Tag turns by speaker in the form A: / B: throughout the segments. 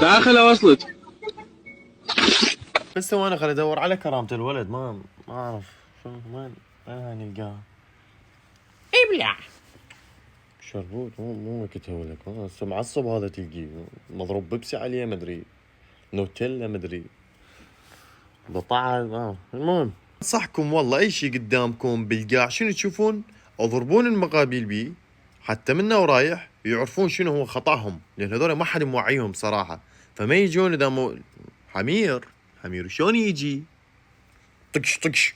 A: تعال خلها وصلت.
B: بس ثواني خل ادور على كرامة الولد، ما اعرف شو وين نلقاها.
C: ابلع.
B: شربوت مو وقتها ولك، هسه معصب هذا تلقيه مضروب بيبسي عليه مدري نوتيلا مدري بطاعة المهم انصحكم والله اي شيء قدامكم بالقاع شنو تشوفون اضربون المقابيل بيه حتى منا ورايح يعرفون شنو هو خطأهم، لان هذول ما حد موعيهم صراحة. فما يجون اذا مو حمير شلون يجي طقش طقش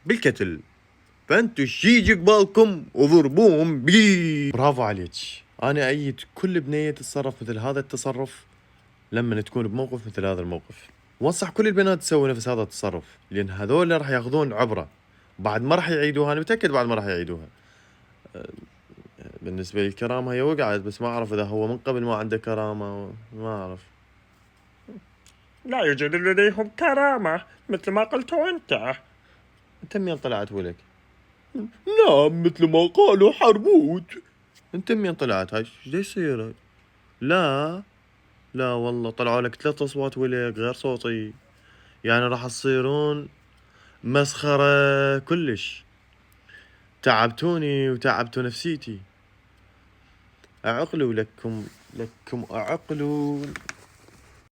B: بالكتل، فانتوا شي يجي قبالكم وضربوهم بيه. برافو عليك، انا ايد كل بنيه تتصرف مثل هذا التصرف لما تكون بموقف مثل هذا الموقف، وانصح كل البنات تسوي نفس هذا التصرف، لان هذول راح ياخذون عبره بعد ما راح يعيدوها، انا متاكد بعد ما راح يعيدوها. بالنسبه للكرامه هي وقعت، بس ما اعرف اذا هو من قبل ما عنده كرامه، ما اعرف.
C: لا يوجد لديهم كرامة مثل ما قلت أنت.
B: انت منين طلعت ولك؟ نعم مثل ما قالوا حربوت. انت منين طلعت هاي؟ ليش يصير هاي؟ لا والله طلعوا لك 3 اصوات ولك غير صوتي، يعني راح تصيرون مسخرة كلش. تعبتوني وتعبتوا نفسيتي. اعقلوا لكم اعقلوا.